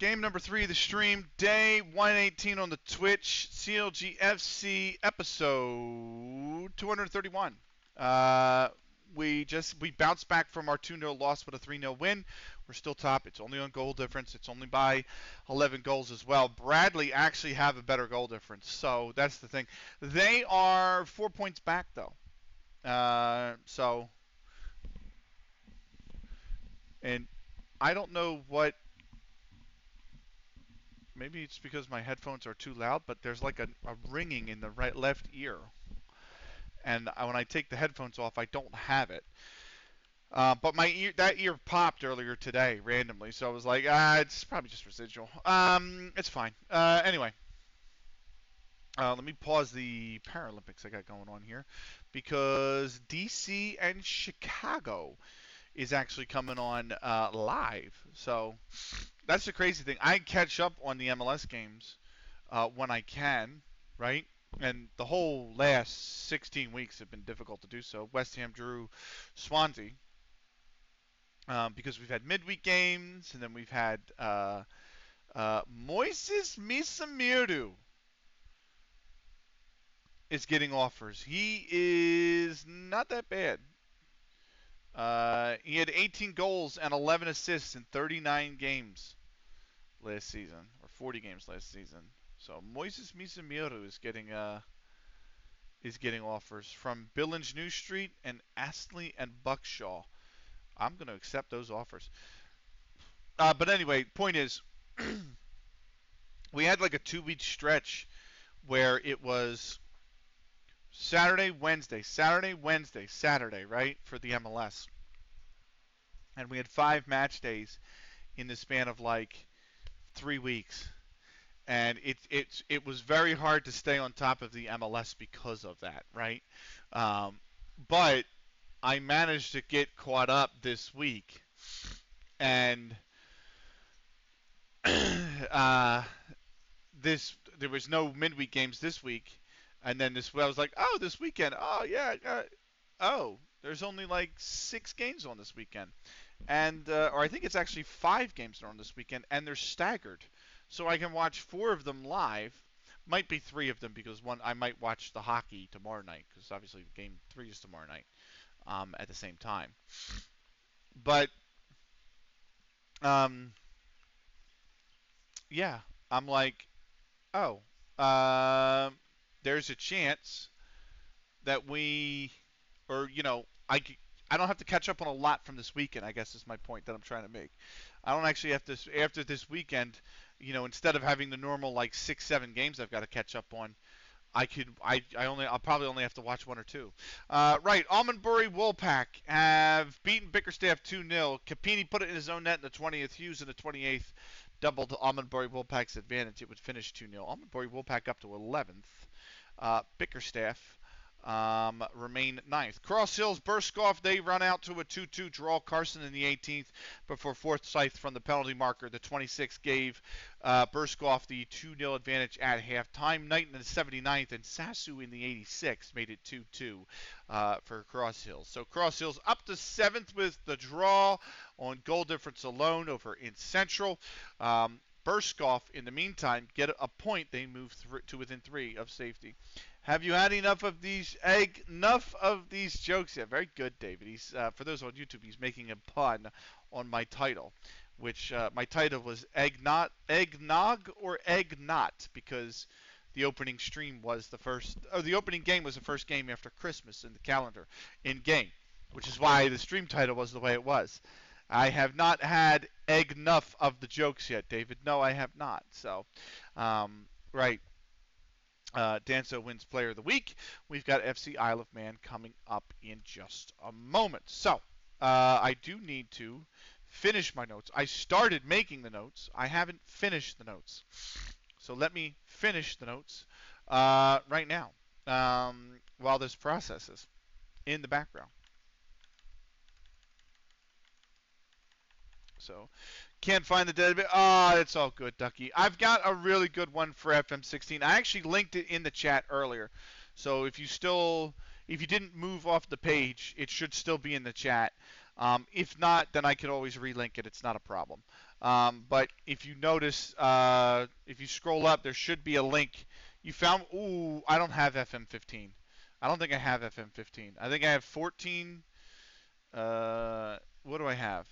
Game number 3 of the stream, day 118 on the Twitch, CLG FC episode 231. We bounced back from our 2-0 loss with a 3-0 win. We're still top. It's only on goal difference. It's only by 11 goals as well. Bradley actually have a better goal difference, so that's the thing. They are 4 points back, though. And I don't know what. Maybe it's because my headphones are too loud, but there's like a ringing in the left ear. And when I take the headphones off, I don't have it. But that ear popped earlier today randomly, so I was like, it's probably just residual. It's fine. Anyway, let me pause the Paralympics I got going on here, because DC and Chicago is actually coming on live. So that's the crazy thing. I catch up on the MLS games when I can, right? And the whole last 16 weeks have been difficult to do so. West Ham drew Swansea because we've had midweek games, and then we've had Moises Misamiru is getting offers. He is not that bad. He had 18 goals and 11 assists in 39 games last season, or 40 games last season. So Moises Misamiru is getting offers from Billings New Street and Astley and Buckshaw. I'm going to accept those offers. But anyway, point is, we had like a 2-week stretch where it was Saturday, Wednesday, right, for the MLS. And we had 5 match days in the span of like 3 weeks. And it was very hard to stay on top of the MLS because of that, right? But I managed to get caught up this week. And there was no midweek games this week. And then I was like, oh, this weekend. Oh, yeah. There's only like 6 games on this weekend. And or I think it's actually 5 games that are on this weekend, and they're staggered. So I can watch 4 of them live. Might be 3 of them, because one I might watch the hockey tomorrow night, because obviously game 3 is tomorrow night at the same time. But yeah, I'm like, oh, there's a chance that I don't have to catch up on a lot from this weekend, I guess is my point that I'm trying to make. I don't actually have to, after this weekend, instead of having the normal like 6-7 games I've got to catch up on, I'll probably only have to watch 1 or 2. Right, Almondbury Woolpack have beaten Bickerstaff 2-0. Capini put it in his own net in the 20th. Hughes in the 28th doubled Almondbury Woolpack's advantage. It would finish 2-0. Almondbury Woolpack up to 11th. Bickerstaff remain 9th. Cross Hills Burskoff, they run out to a 2-2 draw. Carson in the 18th, before Forsyth from the penalty marker, the 26th, gave Burskoff the 2-0 advantage at halftime. Knight in the 79th and Sasu in the 86th made it 2-2 for Cross Hills. So Cross Hills up to 7th with the draw on goal difference alone over in Central. Burskoff, in the meantime, get a point. They move to within 3 of safety. Have you had enough of these jokes yet? Very good, David. He's for those on YouTube, he's making a pun on my title, which my title was eggnog or egg not, because the opening stream was the opening game was the first game after Christmas in the calendar in game, which is why the stream title was the way it was. I have not had enough of the jokes yet, David. No, I have not. So, right. Danso wins Player of the Week. We've got FC Isle of Man coming up in just a moment. So, I do need to finish my notes. I started making the notes. I haven't finished the notes. So let me finish the notes right now while this processes in the background. So, can't find the database. Oh, it's all good, Ducky. I've got a really good one for FM16. I actually linked it in the chat earlier. So if you didn't move off the page, it should still be in the chat. If not, then I could always relink it. It's not a problem. But if you notice, if you scroll up, there should be a link. You found, ooh, I don't have FM15. I don't think I have FM15. I think I have 14. What do I have?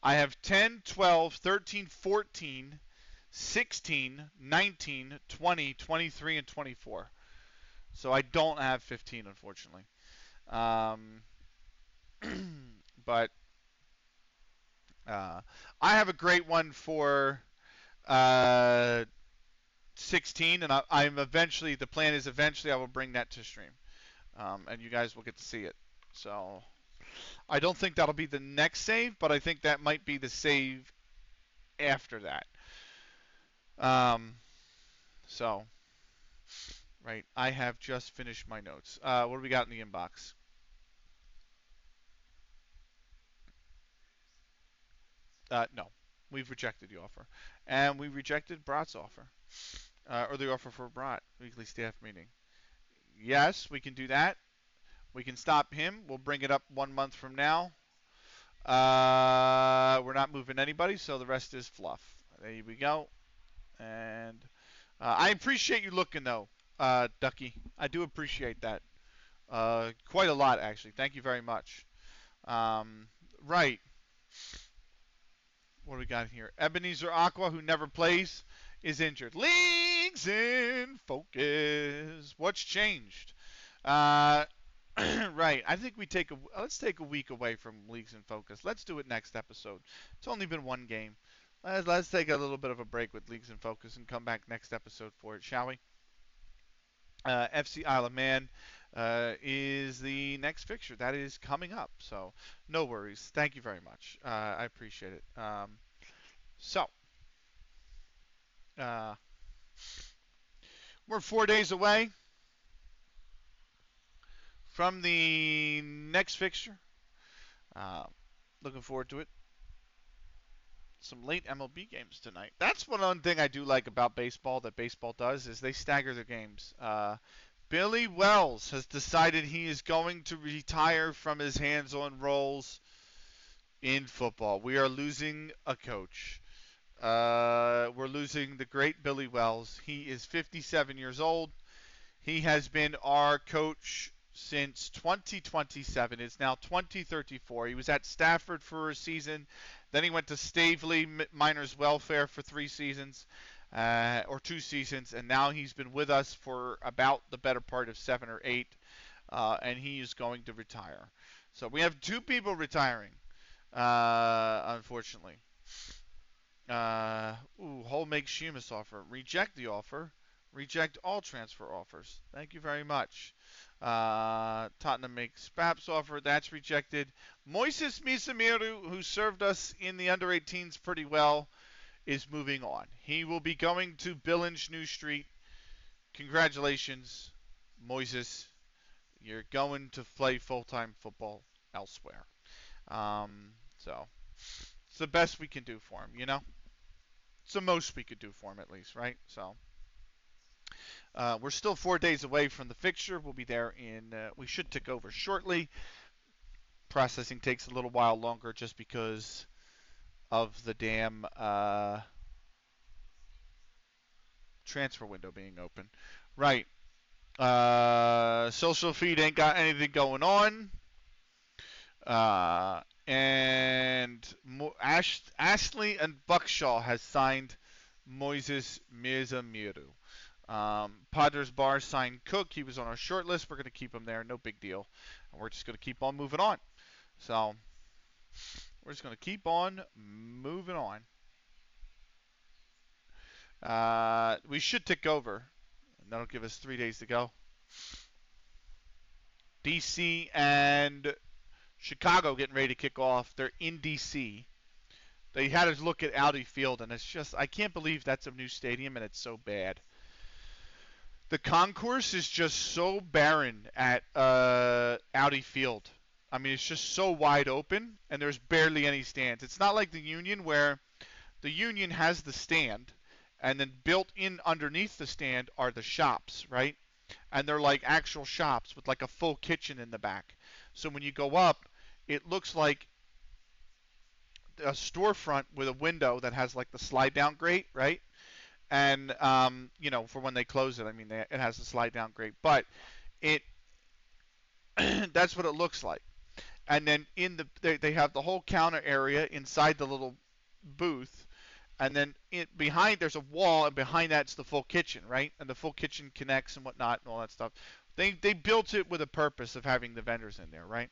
I have 10, 12, 13, 14, 16, 19, 20, 23, and 24. So I don't have 15, unfortunately. Um, but I have a great one for uh, 16, and I'm eventually, the plan is eventually I will bring that to stream. And you guys will get to see it. So I don't think that'll be the next save, but I think that might be the save after that. Um, so, right, I have just finished my notes. What do we got in the inbox? No, we've rejected the offer, and we rejected Brat's offer, or the offer for Brat weekly staff meeting. Yes, we can do that. We can stop him. We'll bring it up 1 month from now. We're not moving anybody, so the rest is fluff. There we go. And I appreciate you looking, though, Ducky. I do appreciate that. Quite a lot, actually. Thank you very much. Right. What do we got here? Ebenezer Aqua, who never plays, is injured. Leagues in focus. What's changed? Uh, right. I think let's take a week away from Leagues in Focus. Let's do it next episode. It's only been one game. Let's take a little bit of a break with Leagues in Focus and come back next episode for it, shall we? FC Isle of Man is the next fixture that is coming up. So no worries. Thank you very much. I appreciate it. So uh, we're 4 days away from the next fixture. Looking forward to it. Some late MLB games tonight. That's one thing I do like about baseball that baseball does is they stagger their games. Billy Wells has decided he is going to retire from his hands-on roles in football. We are losing a coach. We're losing the great Billy Wells. He is 57 years old. He has been our coach since 2027. It's now 2034. He was at Stafford for a season. Then he went to Staveley Miners Welfare for 3 seasons, or 2 seasons, and now he's been with us for about the better part of 7 or 8, and he is going to retire. So we have 2 people retiring, unfortunately. Hull makes Sheamus offer. Reject the offer. Reject all transfer offers. Thank you very much. Tottenham makes Spaps offer. That's rejected. Moises Misamiru, who served us in the under-18s pretty well, is moving on. He will be going to Billings New Street. Congratulations, Moises. You're going to play full-time football elsewhere. So it's the best we can do for him, you know? It's the most we could do for him, at least, right? So we're still 4 days away from the fixture. We'll be there we should tick over shortly. Processing takes a little while longer just because of the damn transfer window being open. Right. Social feed ain't got anything going on. And Ashley and Buckshaw has signed Moises Misamiru. Padres Bar signed Cook. He was on our short list. We're going to keep him there. No big deal. And we're just going to keep on moving on. So we're just going to keep on moving on. We should tick over. And that'll give us 3 days to go. DC and Chicago getting ready to kick off. They're in DC. They had to look at Audi Field, and it's just, I can't believe that's a new stadium, and it's so bad. The concourse is just so barren at Audi Field. I mean, it's just so wide open, and there's barely any stands. It's not like the Union, where the Union has the stand, and then built in underneath the stand are the shops, right? And they're like actual shops with like a full kitchen in the back. So when you go up, it looks like a storefront with a window that has like the slide down grate, right? And for when they close it, I mean, it has the slide down grate, but it that's what it looks like. And then they have the whole counter area inside the little booth, and then behind there's a wall, and behind that's the full kitchen, right? And the full kitchen connects and whatnot and all that stuff. They built it with a purpose of having the vendors in there, right?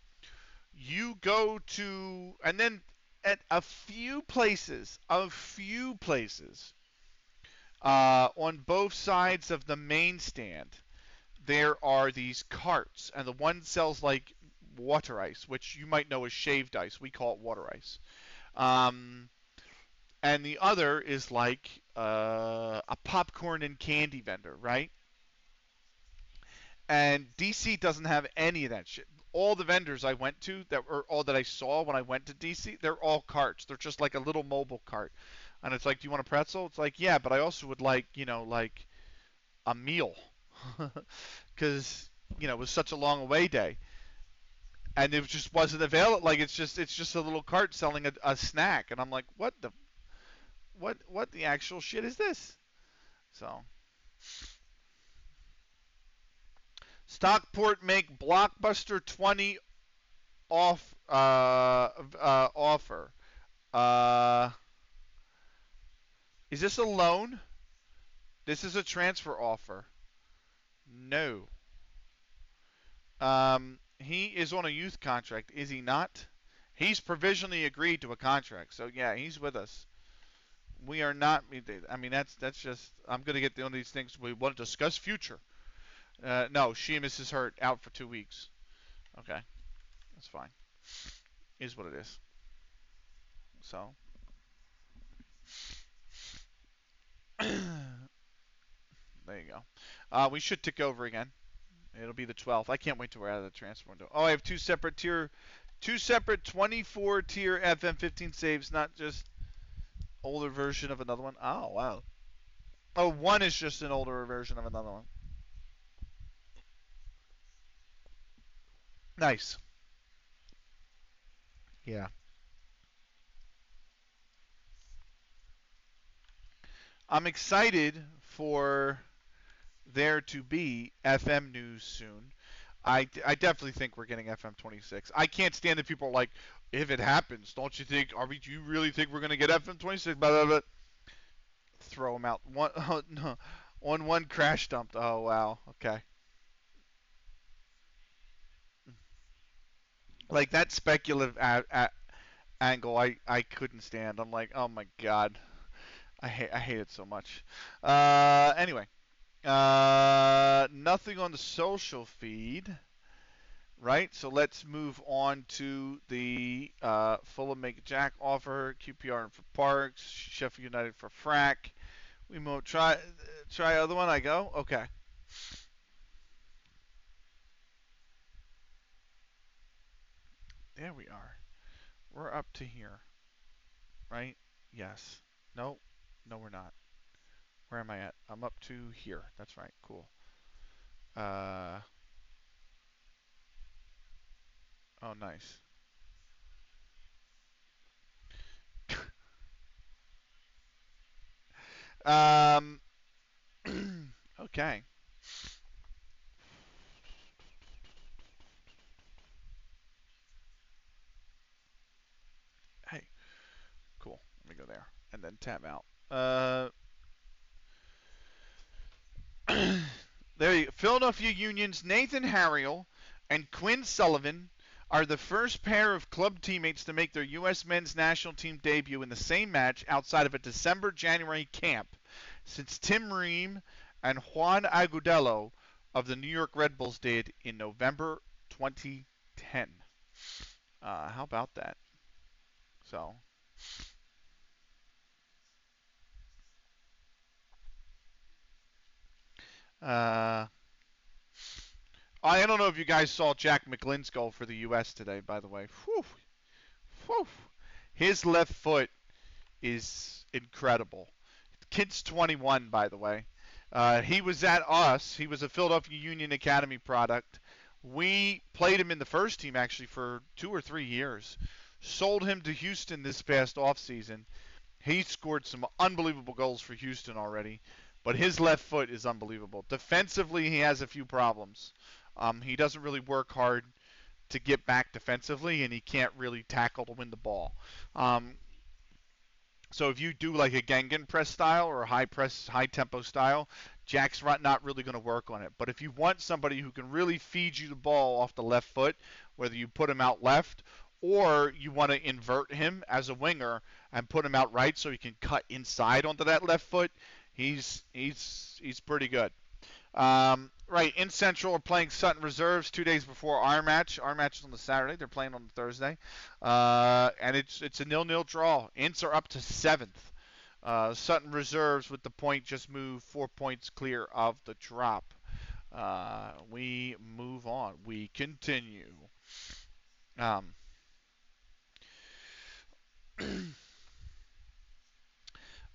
You go to, and then at a few places, on both sides of the main stand, there are these carts, and the one sells like water ice, which you might know as shaved ice. We call it water ice. And the other is like a popcorn and candy vendor, right? And DC doesn't have any of that shit. All the vendors I went to all that I saw when I went to DC, they're all carts. They're just like a little mobile cart. And it's like, do you want a pretzel? It's like, yeah, but I also would like, like a meal. Because, it was such a long away day. And it just wasn't available. Like, it's just a little cart selling a snack. And I'm like, what the actual shit is this? So, Stockport make Blockbuster 20 offer. Is this a loan? This is a transfer offer. No. He is on a youth contract, is he not? He's provisionally agreed to a contract, so yeah, he's with us. We are not. I mean, that's just. I'm gonna get on these things. We want to discuss future. No, Sheamus is hurt, out for 2 weeks. Okay, that's fine. Is what it is. So. There you go. We should tick over again. It'll be the 12th. I can't wait till we're out of the transfer window. Oh, I have two separate 24 tier FM15 saves, not just older version of another one. Oh, wow. Oh, one is just an older version of another one. Nice. Yeah. I'm excited for there to be FM news soon. I definitely think we're getting FM 26. I can't stand that people are like, if it happens, don't you think? Do you really think we're gonna get FM 26? Blah blah blah. Throw them out. No. On one crash dumped. Oh wow. Okay. Like that speculative angle, I couldn't stand. I'm like, oh my god, I hate it so much. Anyway, nothing on the social feed. Right, so let's move on to the Fulham make Jack offer, QPR for Parks, Sheffield United for Frack. We move try other one. I go okay. There we are. We're up to here, right? Yes. No, no, we're not. Where am I at? I'm up to here. That's right. Cool. Oh, nice. Um, okay. Hey, cool. Let me go there and then tab out. There you go. Philadelphia Union's Nathan Harriel and Quinn Sullivan are the first pair of club teammates to make their U.S. men's national team debut in the same match outside of a December-January camp since Tim Ream and Juan Agudelo of the New York Red Bulls did in November 2010. How about that? So, uh, I don't know if you guys saw Jack McGlynn's goal for the U.S. today, by the way. Whew. Whew. His left foot is incredible. Kid's 21, by the way. He was at us. He was a Philadelphia Union Academy product. We played him in the first team, actually, for 2 or 3 years. Sold him to Houston this past offseason. He scored some unbelievable goals for Houston already, but his left foot is unbelievable. Defensively, he has a few problems. He doesn't really work hard to get back defensively, and he can't really tackle to win the ball. So if you do like a Gengen press style or a high press, high tempo style, Jack's not really going to work on it. But if you want somebody who can really feed you the ball off the left foot, whether you put him out left or you want to invert him as a winger and put him out right so he can cut inside onto that left foot, he's pretty good. Right, in Central are playing Sutton Reserves 2 days before our match. Our match is on the Saturday. They're playing on the Thursday, and it's a 0-0 draw. Ints are up to 7th. Sutton Reserves with the point just moved 4 points clear of the drop. We move on. We continue.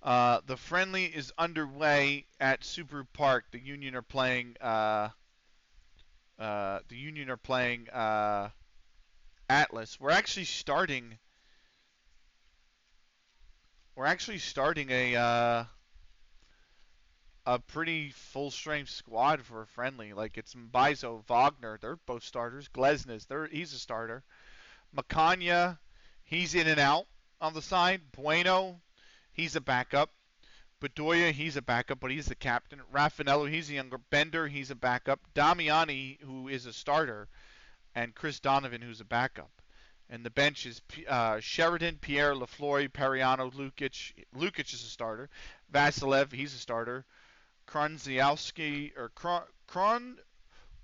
The friendly is underway at Subaru Park. The Union are playing. Atlas. We're actually starting. A pretty full strength squad for a friendly. Like it's Mbaizo, Wagner. They're both starters. Glesnes. He's a starter. Macania. He's in and out on the side. Bueno. He's a backup. Bedoya, he's a backup, but he's the captain. Raffanello, he's a younger. Bender, he's a backup. Damiani, who is a starter. And Chris Donovan, who's a backup. And the bench is Sheridan, Pierre, Lafloy, Periano, Lukic. Lukic is a starter. Vasilev, he's a starter. Kronziowski, or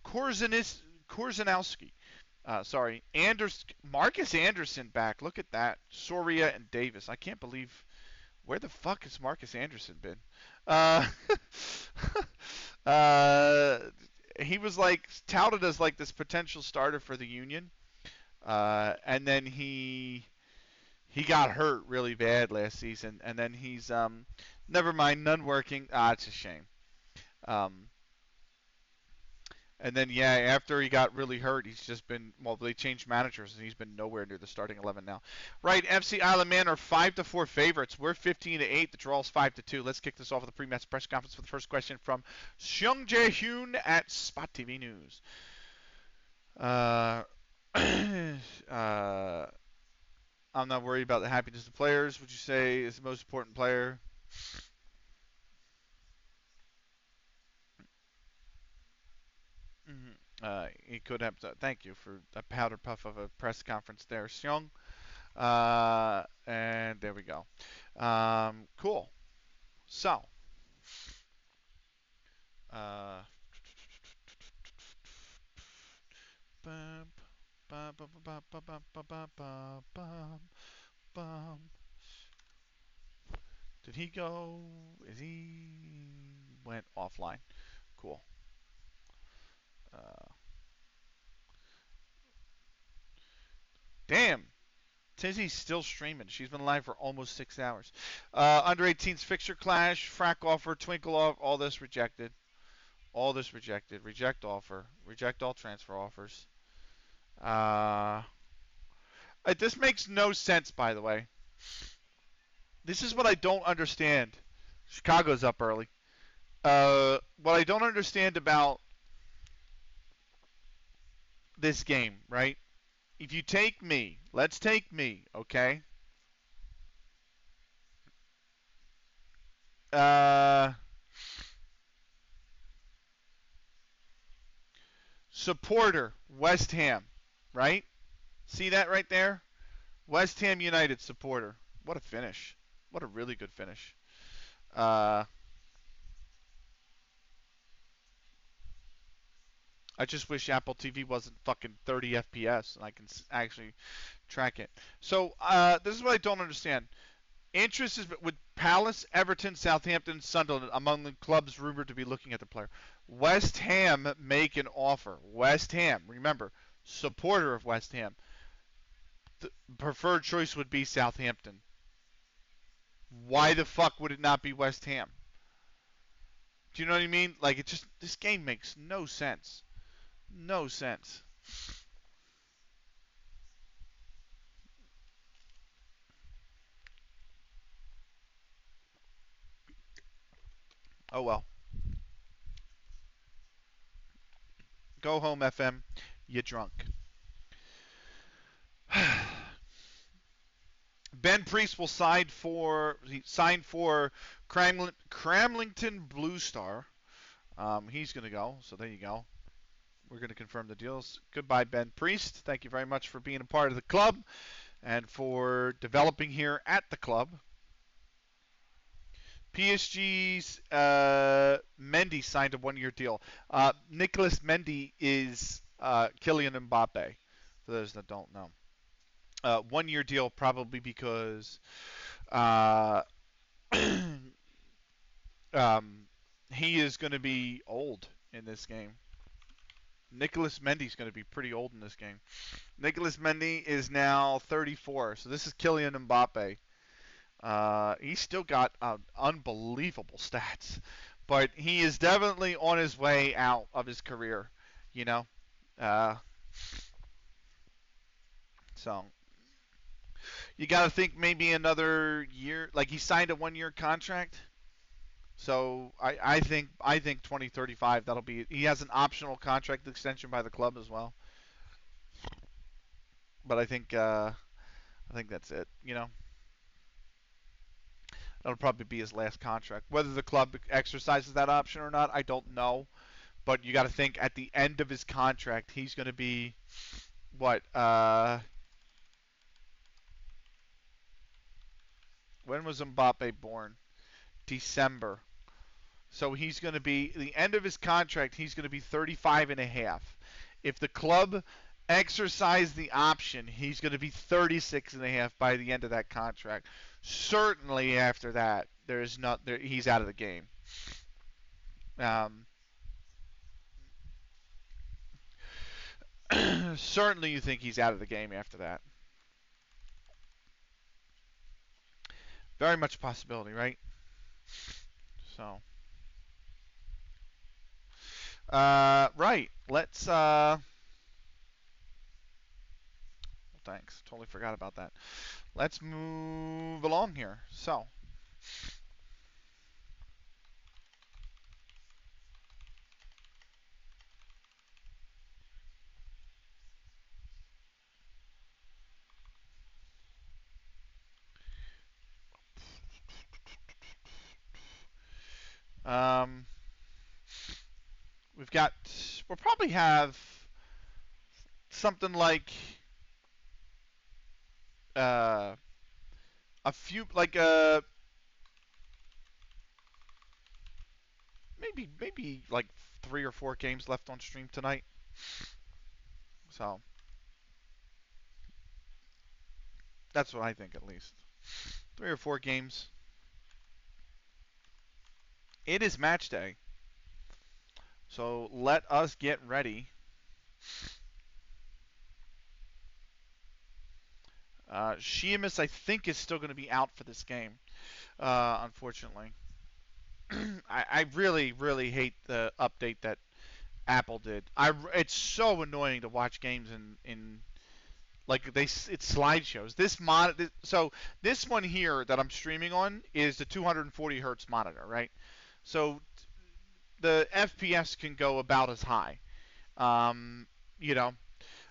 Korzanowski. Marcus Anderson back. Look at that. Soria and Davis. I can't believe. Where the fuck has Marcus Anderson been? He was like touted as like this potential starter for the Union, and then he got hurt really bad last season, and then he's never mind, none working. It's a shame. And then after he got really hurt, he's just been they changed managers and he's been nowhere near the starting 11 now. Right, FC Isle of Man are 5-4 favorites. We're 15-8. The draw's 5-2. Let's kick this off with the pre-match press conference with the first question from Seung Jae Hyun at Spot TV News. I'm not worried about the happiness of players. Would you say is the most important player? He could have. Thank you for a powder puff of a press conference there, Seung. And there we go. Cool. So, did he go? Went offline. Cool. Damn. Tizzy's still streaming. She's been live for almost 6 hours. Under 18's fixture clash, frack offer, twinkle off, all this rejected. All this rejected. Reject offer. Reject all transfer offers. This makes no sense, by the way. This is what I don't understand. Chicago's up early. What I don't understand about this game, right? If you take me, let's take me, okay? Supporter, West Ham, right? See that right there? West Ham United supporter. What a finish. What a really good finish. I just wish Apple TV wasn't fucking 30 FPS and I can actually track it. So this is what I don't understand. Interest is with Palace, Everton, Southampton, Sunderland among the clubs rumored to be looking at the player. West Ham make an offer. West Ham, remember, supporter of West Ham. The preferred choice would be Southampton. Why the fuck would it not be West Ham? Do you know what I mean? Like, it just, this game makes no sense. No sense. Oh well. Go home, FM. You drunk. Ben Priest will sign for Cramlington Blue Star. He's going to go. So there you go. We're going to confirm the deals. Goodbye, Ben Priest. Thank you very much for being a part of the club and for developing here at the club. PSG's Mendy signed a one-year deal. Nicholas Mendy is Kylian Mbappe, for those that don't know. One-year deal probably because uh, he is going to be old in this game. Nicholas Mendy's going to be pretty old in this game. Nicholas Mendy is now 34, so this is Kylian Mbappe. He's still got unbelievable stats, but he is definitely on his way out of his career, you know. Uh, so you got to think maybe another year. Like he signed a one-year contract, so I think 2035 that'll be. He has an optional contract extension by the club as well, but I think that's it. You know. That'll probably be his last contract. Whether the club exercises that option or not, I don't know. But you got to think at the end of his contract, he's going to be what? When was Mbappe born? December. So he's going to be the end of his contract. He's going to be 35 and a half. If the club exercise the option, he's going to be 36 and a half by the end of that contract. Certainly after that, he's out of the game. Um, certainly, you think he's out of the game after that. Very much a possibility, right? So, right. Let's. Thanks. Totally forgot about that. Let's move along here. So. Um, we'll probably have something like uh, a few, like maybe like 3 or 4 games left on stream tonight. So that's what I think, at least 3 or 4 games. It is match day, so let us get ready. Sheamus, I think, is still going to be out for this game, unfortunately. I really, really hate the update that Apple did. It's so annoying to watch games in like it's slideshows. So this one here that I'm streaming on is the 240 hertz monitor, right? So the FPS can go about as high. You know,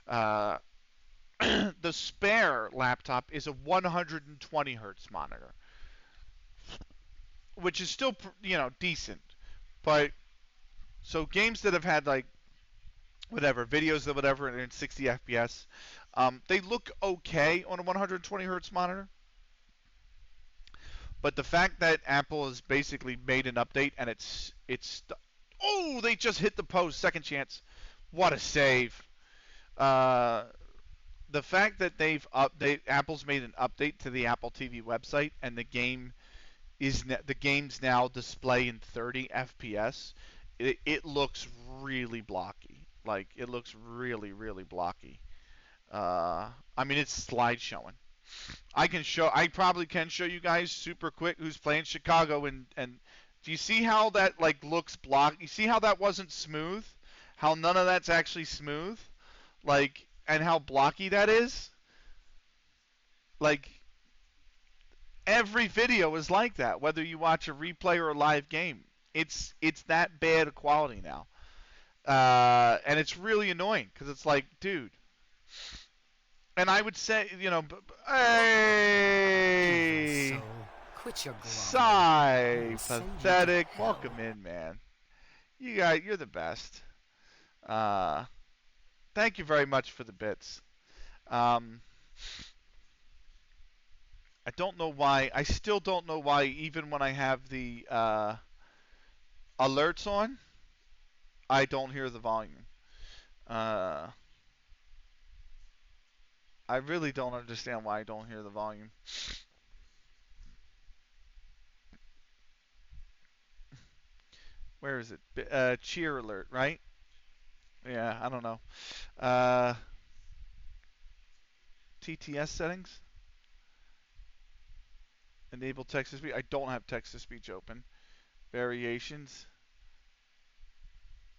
uh, the spare laptop is a 120 hertz monitor, which is still decent. But so games that have had like whatever videos or whatever in 60 FPS, they look okay on a 120 hertz monitor. But the fact that Apple has basically made an update and oh, they just hit the post, second chance. What a save. The fact that Apple's made an update to the Apple TV website and the game's now display in 30 FPS. It looks really blocky. Like it looks really, really blocky. I mean, it's slide showing. I probably can show you guys super quick who's playing Chicago and do you see how that like looks block? You see how that wasn't smooth? How none of that's actually smooth? Like, and how blocky that is? Like every video is like that, whether you watch a replay or a live game. It's that bad a quality now, and it's really annoying because it's like, dude. And I would say, hey, Evil soul, quit your groveling. I sigh, will send you to pathetic. hell. Welcome in, man. You're the best. Uh, Thank you very much for the bits. Um, I don't know why. I still don't know why. Even when I have the alerts on, I don't hear the volume. Uh, I really don't understand why I don't hear the volume. Where is it? Cheer alert, right? Yeah, I don't know. Uh, TTS settings. Enable text to speech. I don't have text to speech open. Variations.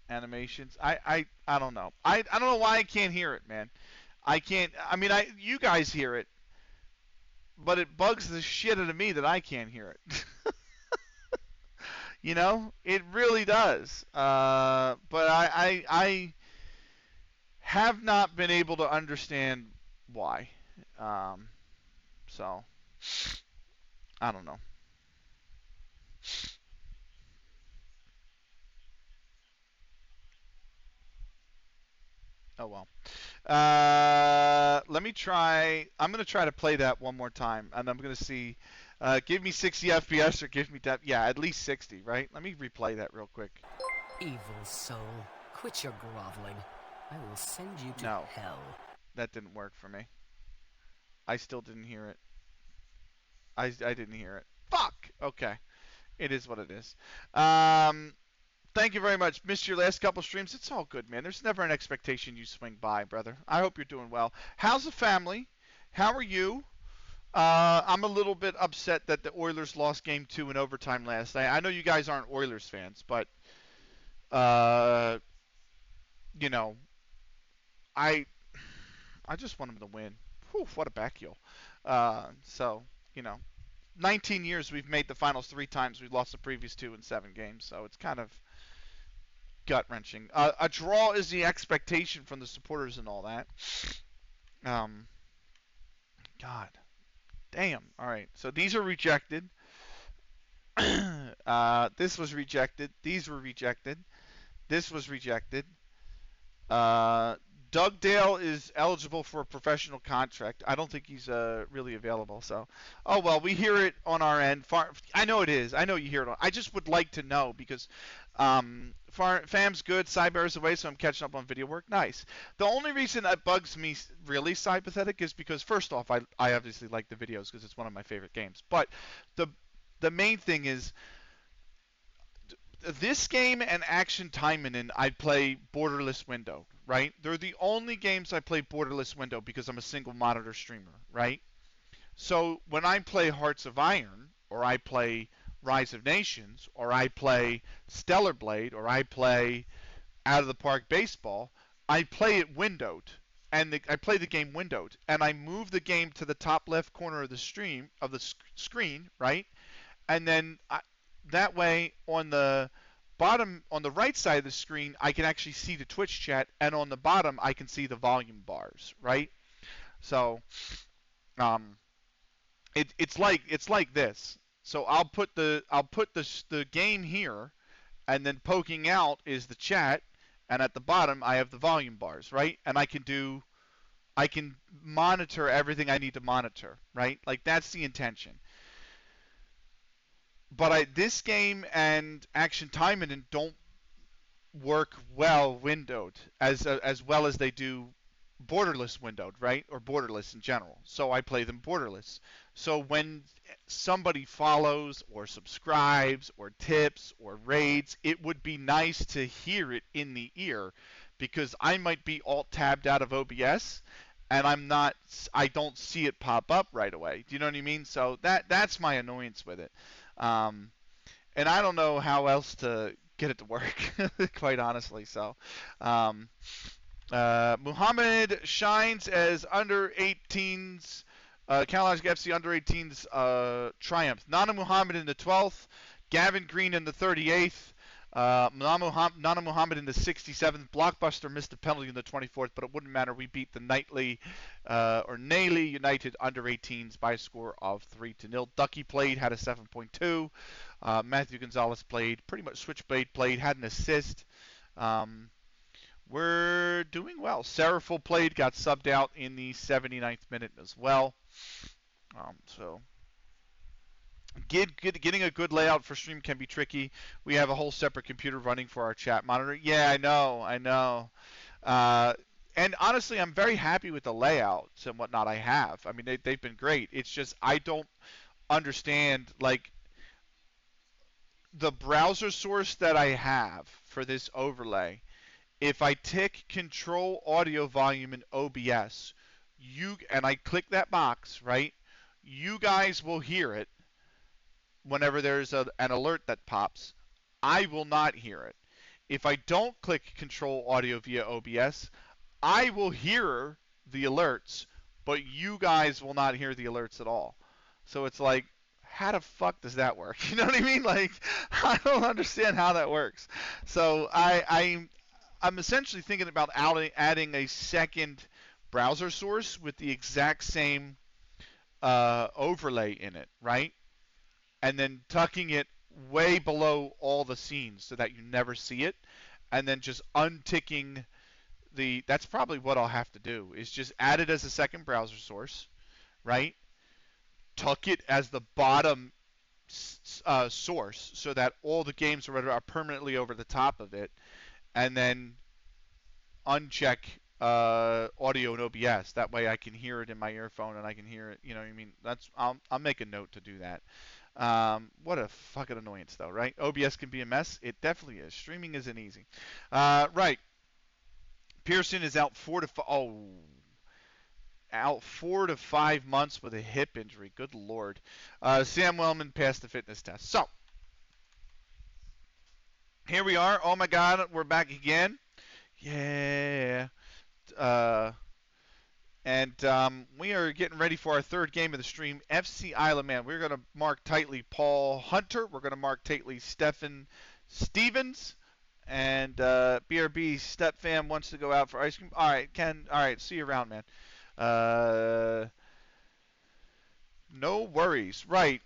Animations. I don't know. I don't know why I can't hear it, man. I can't. I mean, you guys hear it, but it bugs the shit out of me that I can't hear it. It really does. But I have not been able to understand why. Um, so I don't know. Oh well. Let me try. I'm gonna try to play that one more time, and I'm gonna see. Give me 60 FPS or give me that. Yeah, at least 60, right? Let me replay that real quick. Evil soul, quit your groveling. I will send you to No, hell. that didn't work for me. I still didn't hear it. I didn't hear it. Fuck. Okay, it is what it is. Thank you very much. Missed your last couple streams. It's all good, man. There's never an expectation you swing by, brother. I hope you're doing well. How's the family? How are you? I'm a little bit upset that the Oilers lost Game 2 in overtime last night. I know you guys aren't Oilers fans, but uh, you know, I I just want them to win. Whew, what a back heel. So, you know, 19 years we've made the finals 3 times. We've lost the previous 2 in 7 games, so it's kind of gut wrenching. A draw is the expectation from the supporters and all that. Um, God damn. All right, so these are rejected. This was rejected. These were rejected. This was rejected. Uh, Dugdale is eligible for a professional contract. I don't think he's really available. So, oh well, we hear it on our end. I know it is. I know you hear it. I just would like to know because Fam's good. Cyber's away, so I'm catching up on video work. Nice. The only reason that bugs me really, Cyberpathetic, is because first off, I obviously like the videos because it's one of my favorite games. But the the main thing is this game and Action Timenin, I play borderless window, right? They're the only games I play borderless window because I'm a single monitor streamer, right? So when I play Hearts of Iron, or I play Rise of Nations, or I play Stellar Blade, or I play Out of the Park Baseball, I play it windowed. And I play the game windowed, and I move the game to the top left corner of the screen, right? And then that way on the right side of the screen, I can actually see the Twitch chat, and on the bottom I can see the volume bars, right? So um, it's like this. So I'll put the game here, and then poking out is the chat, and at the bottom I have the volume bars, right? And I can monitor everything I need to monitor, right? Like that's the intention. But this game and Action Time don't work well windowed as well as they do borderless windowed, right? Or borderless in general. So I play them borderless. So when somebody follows or subscribes or tips or raids, it would be nice to hear it in the ear because I might be alt tabbed out of OBS and I don't see it pop up right away. Do you know what I mean? So that's my annoyance with it. Um, and I don't know how else to get it to work, quite honestly. So, um, Muhammad shines as under 18s. CLG FC under 18s triumph. Nana Muhammad in the 12th. Gavin Green in the 38th. Nana Muhammad in the 67th. Blockbuster missed a penalty in the 24th, but it wouldn't matter. We beat the Naily United under-18s by a score of 3-0. Ducky played, had a 7.2. Matthew Gonzalez played, pretty much switchblade played, had an assist. We're doing well. Seraful played, got subbed out in the 79th minute as well. So getting a good layout for stream can be tricky. We have a whole separate computer running for our chat monitor. Yeah, I know. And honestly, I'm very happy with the layouts and whatnot I have. I mean, they've been great. It's just I don't understand, like, the browser source that I have for this overlay. If I tick Control Audio Volume in OBS, and I click that box, right? You guys will hear it whenever there's an alert that pops. I will not hear it. If I don't click Control Audio via OBS, I will hear the alerts, but you guys will not hear the alerts at all. So it's like, how the fuck does that work? You know what I mean? Like, I don't understand how that works. So I'm essentially thinking about adding a second browser source with the exact same overlay in it, right? And then tucking it way below all the scenes so that you never see it, and then just unticking that's probably what I'll have to do, is just add it as a second browser source, right? Tuck it as the bottom source so that all the games are permanently over the top of it, and then uncheck audio and OBS. That way I can hear it in my earphone and I can hear it. You know what I mean? I'll make a note to do that. What a fucking annoyance, though, right? OBS can be a mess. It definitely is. Streaming isn't easy. Right. Pearson is out 4 to 5 months with a hip injury. Good lord. Sam Wellman passed the fitness test. So here we are. Oh my God, we're back again. Yeah. And we are getting ready for our third game of the stream, FC Isle of Man. We're going to mark tightly Paul Hunter. We're going to mark tightly Stephen Stevens. And BRB Stepfam wants to go out for ice cream. All right, Ken. All right, see you around, man. No worries. Right.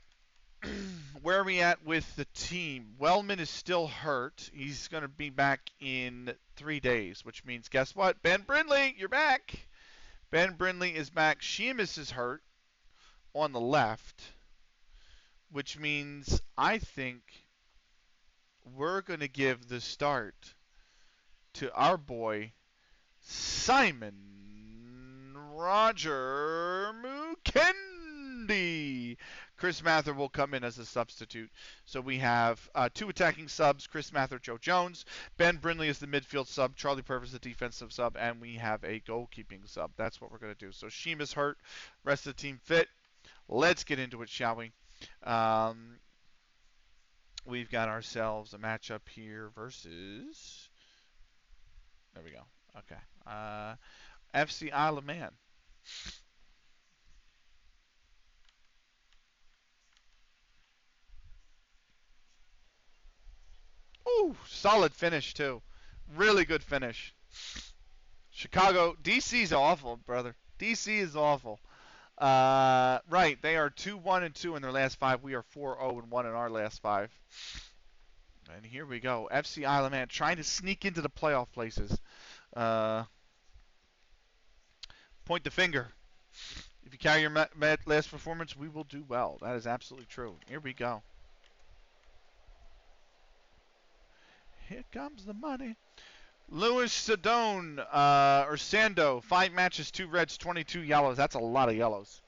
Where are we at with the team? Wellman is still hurt. He's going to be back in 3 days, which means, guess what? Ben Brindley, you're back. Ben Brindley is back. Sheamus is hurt on the left, which means I think we're going to give the start to our boy, Simon Roger Mukendi. Chris Mather will come in as a substitute. So we have 2 attacking subs, Chris Mather, Joe Jones. Ben Brindley is the midfield sub, Charlie Purvis the defensive sub, and we have a goalkeeping sub. That's what we're going to do. So Sheamus hurt, rest of the team fit. Let's get into it, shall we? We've got ourselves a matchup here versus... There we go. Okay. FC Isle of Man. Ooh, solid finish, too. Really good finish. Chicago, DC's awful, brother. DC is awful. Right, they are 2-1-2 in their last 5. We are 4-0-1 in our last 5. And here we go. FC Isle of Man trying to sneak into the playoff places. Point the finger. If you carry your last performance, we will do well. That is absolutely true. Here we go. Here comes the money. Louis Sadone, or Sando, 5 matches, 2 reds, 22 yellows. That's a lot of yellows.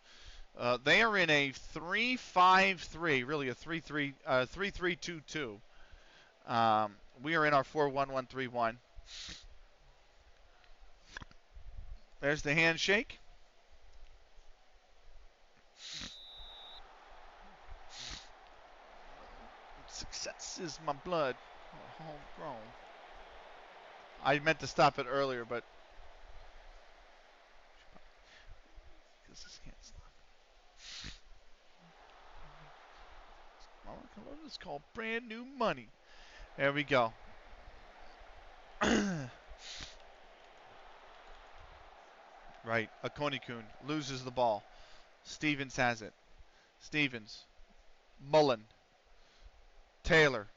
They are in a 3-5-3, really a 3-3-2-2. We are in our 4-1-1-3-1. There's the handshake. Success is my blood. Homegrown. I meant to stop it earlier, but What is called brand new money. There we go. Right. Akonikun loses the ball. Stevens has it. Stevens. Mullen. Taylor.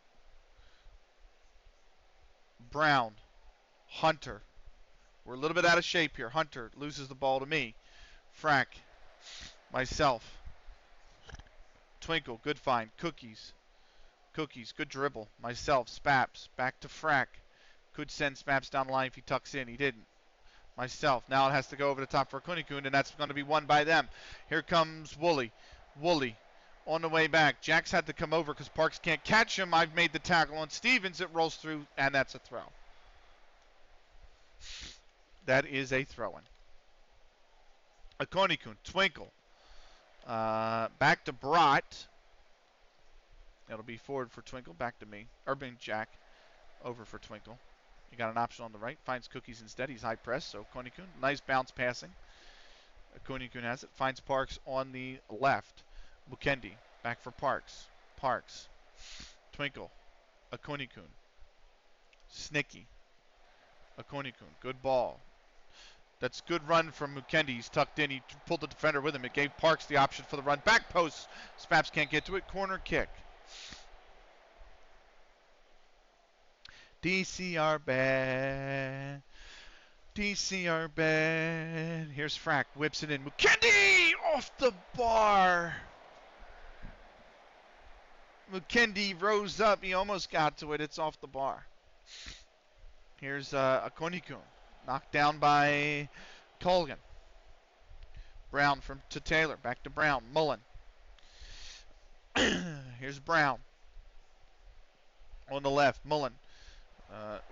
Brown. Hunter. We're a little bit out of shape here. Hunter loses the ball to me. Frack. Myself. Twinkle. Good find. Cookies. Cookies. Good dribble. Myself. Spaps. Back to Frack. Could send Spaps down the line if he tucks in. He didn't. Myself. Now it has to go over the top for Kunikun, and that's going to be won by them. Here comes Woolley. Woolley on the way back. Jack's had to come over because Parks can't catch him. I've made the tackle on Stevens. It rolls through, and that's a throw. That is a throw-in. Akonikun. Twinkle. Back to Brat. It'll be forward for Twinkle. Back to me. Urban Jack. Over for Twinkle. You got an option on the right. Finds Cookies instead. He's high press. So Konikun. Nice bounce passing. Konikun has it. Finds Parks on the left. Mukendi. Back for Parks. Parks. Twinkle. Akonikun. Snicky. Akonikun. Good ball. That's good run from Mukendi. He's tucked in. He pulled the defender with him. It gave Parks the option for the run. Back post. Spaps can't get to it. Corner kick. DCR bad. DCR bad. Here's Frack. Whips it in. Mukendi off the bar. Mukendi rose up. He almost got to it. It's off the bar. Here's Akonikun. Knocked down by Colgan. Brown to Taylor. Back to Brown. Mullen. Here's Brown. On the left. Mullen.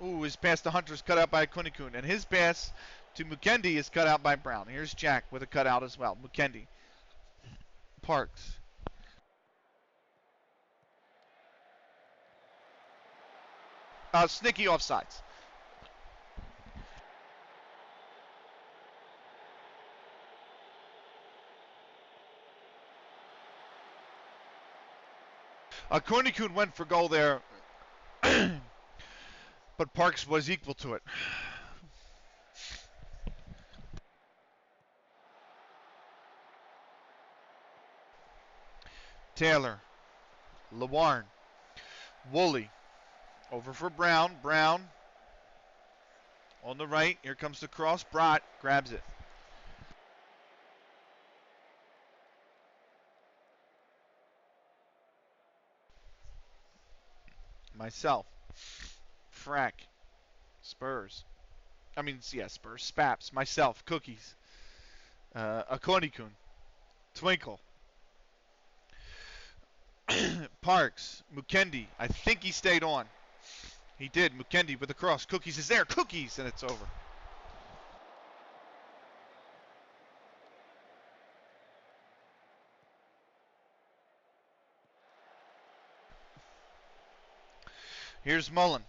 His pass to Hunter's cut out by Kunikun. And his pass to Mukendi is cut out by Brown. Here's Jack with a cutout as well. Mukendi. Parks. Snicky offsides. Kunikun went for goal there. But Parks was equal to it. Taylor. Lawarn. Woolley. Over for Brown. Brown. On the right. Here comes the cross. Brat grabs it. Myself. Frack. Spurs. Spurs. Spaps. Myself. Cookies. Akonikun. Twinkle. Parks. Mukendi. I think he stayed on. He did. Mukendi with the cross. Cookies is there. Cookies! And it's over. Here's Mullen.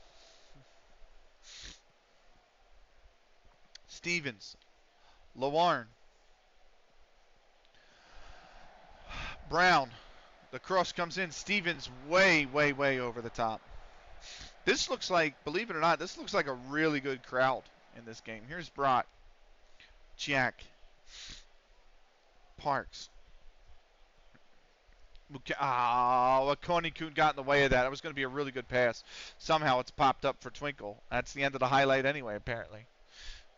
Stevens. Lawarn. Brown. The cross comes in. Stevens way, way, way over the top. This looks like, believe it or not, this looks like a really good crowd in this game. Here's Brat. Jack. Parks. Konikun got in the way of that. It was going to be a really good pass. Somehow it's popped up for Twinkle. That's the end of the highlight anyway, apparently.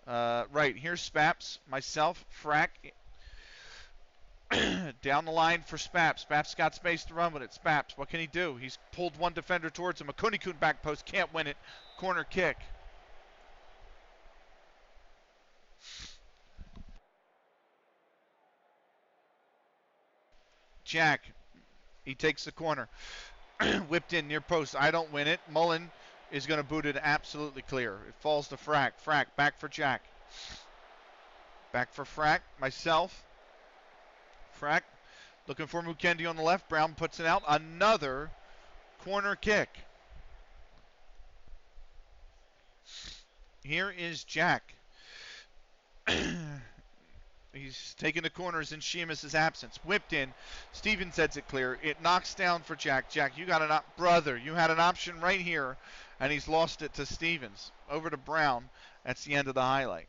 Right, here's Spaps. Myself, Frack. Down the line for Spaps. Spaps got space to run with it. Spaps, what can he do? He's pulled one defender towards him. A Konikun back post, can't win it. Corner kick. Jack, he takes the corner. Whipped in near post. I don't win it. Mullen is going to boot it absolutely clear. It falls to Frack. Frack, back for Jack. Back for Frack. Myself. Frack. Looking for Mukendi on the left. Brown puts it out. Another corner kick. Here is Jack. He's taking the corners in Sheamus' absence. Whipped in. Stevens heads it clear. It knocks down for Jack. Jack, you got an brother. You had an option right here, and he's lost it to Stevens. Over to Brown. That's the end of the highlight.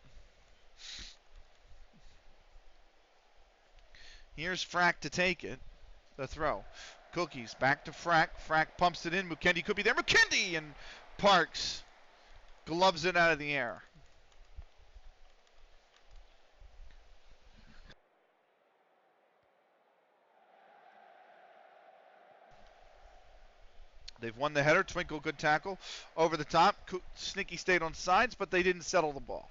Here's Frack to take it. The throw. Cookies back to Frack. Frack pumps it in. Mukendi could be there. Mukendi and Parks gloves it out of the air. They've won the header. Twinkle, good tackle. Over the top. Sneaky stayed on sides, but they didn't settle the ball.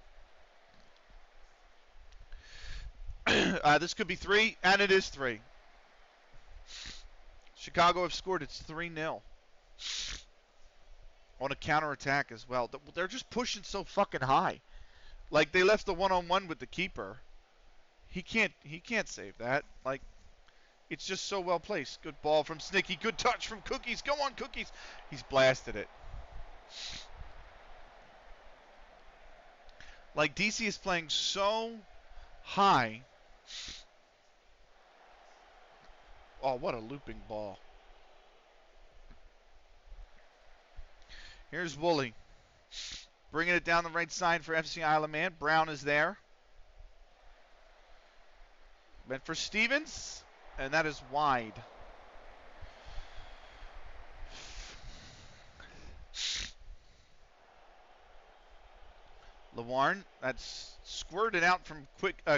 This could be 3, and it is 3. Chicago have scored. It's 3-0. On a counterattack as well. They're just pushing so fucking high. Like, they left the one-on-one with the keeper. He can't save that. Like, it's just so well placed. Good ball from Snicky. Good touch from Cookies. Go on, Cookies. He's blasted it. Like, DC is playing so high. Oh, what a looping ball. Here's Woolley. Bringing it down the right side for FC Isle of Man. Brown is there. Meant for Stevens. And that is wide. Lawarn, that's squirted out from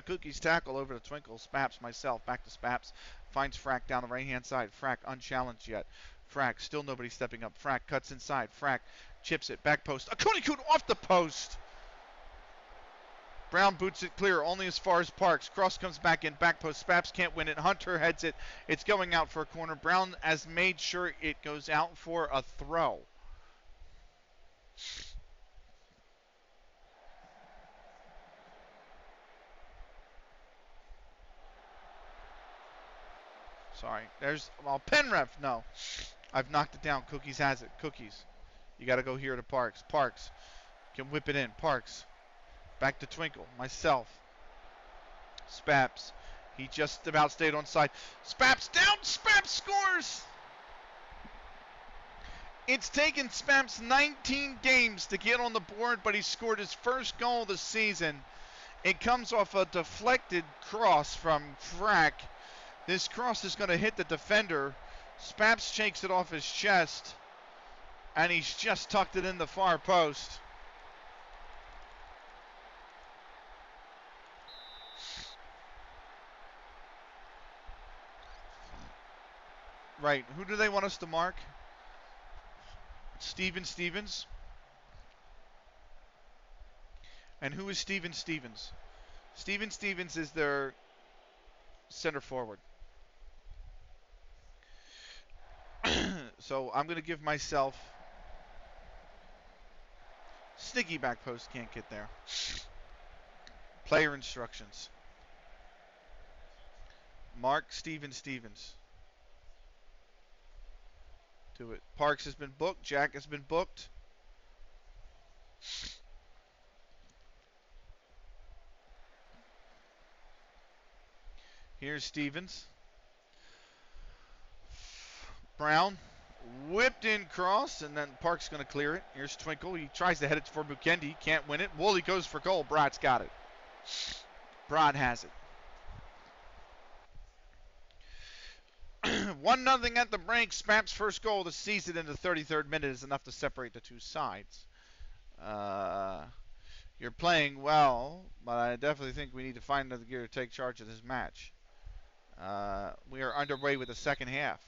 Cookie's tackle over to Twinkle. Spaps, myself, back to Spaps. Finds Frack down the right-hand side. Frack unchallenged yet. Frack, still nobody stepping up. Frack cuts inside. Frack chips it. Back post. Akunikun off the post. Brown boots it clear, only as far as Parks. Cross comes back in, back post. Spaps can't win it. Hunter heads it. It's going out for a corner. Brown has made sure it goes out for a throw. Sorry. There's, Penref, no. I've knocked it down. Cookies has it. Cookies. You got to go here to Parks. Parks can whip it in. Parks. Back to Twinkle. Myself. Spaps. He just about stayed on side. Spaps down. Spaps scores. It's taken Spaps 19 games to get on the board, but he scored his first goal of the season. It comes off a deflected cross from Frack. This cross is going to hit the defender. Spaps shakes it off his chest, and he's just tucked it in the far post. Right, who do they want us to mark? Stevens. And who is Stevens? Stevens is their center forward. So I'm going to give myself Snicky back post, can't get there. Player instructions. Mark Stevens. Do it. Parks has been booked. Jack has been booked. Here's Stevens. Brown. Whipped in cross, and then Park's going to clear it. Here's Twinkle. He tries to head it for Mukendi. Can't win it. Woolley goes for goal. Brod's got it. Brod has it. 1-0 at the break. Spaps' first goal of the season in the 33rd minute is enough to separate the two sides. You're playing well, but I definitely think we need to find another gear to take charge of this match. We are underway with the second half.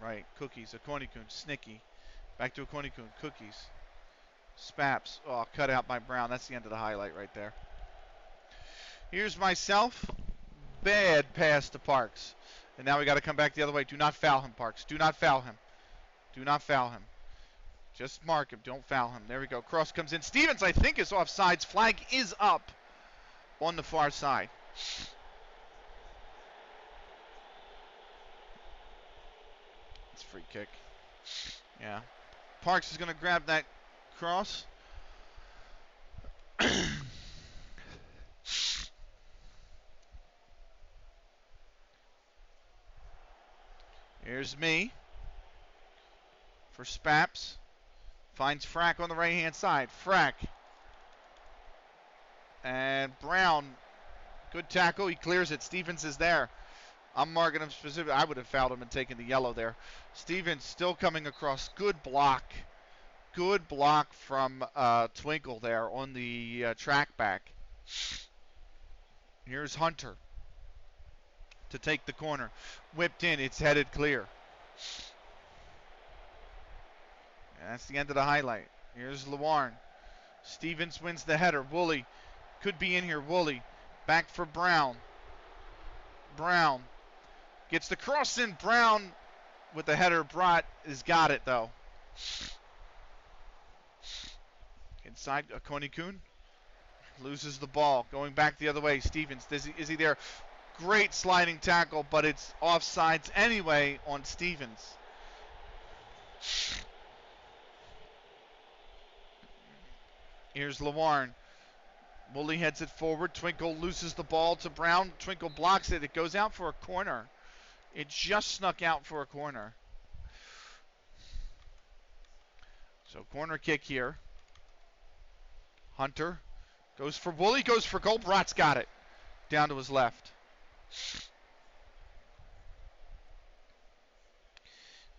Right, Cookies, Akonikun, Snicky. Back to Akonikun, Cookies. Spaps, oh, cut out by Brown. That's the end of the highlight right there. Here's myself. Bad pass to Parks. And now we got to come back the other way. Do not foul him, Parks. Do not foul him. Just mark him. Don't foul him. There we go. Cross comes in. Stevens, I think, is offsides. Flag is up on the far side. free kick. Yeah. Parks is going to grab that cross. Here's me for Spaps. Finds Frack on the right-hand side. Frack. And Brown. Good tackle. He clears it. Stevens is there. I'm marking him specifically. I would have fouled him and taken the yellow there. Stevens still coming across. Good block. Good block from Twinkle there on the track back. Here's Hunter to take the corner. Whipped in. It's headed clear. And that's the end of the highlight. Here's Lawarn. Stevens wins the header. Woolley could be in here. Woolley back for Brown. Brown gets the cross in. Brown with the header. Brott has got it though. Inside Konikun loses the ball. Going back the other way. Stevens, is he there? Great sliding tackle, but it's offsides anyway on Stevens. Here's Lawarn. Woolley heads it forward. Twinkle loses the ball to Brown. Twinkle blocks it. It goes out for a corner. It just snuck out for a corner. So corner kick here. Hunter goes for Woolley. Goes for goal. Brott's got it. Down to his left.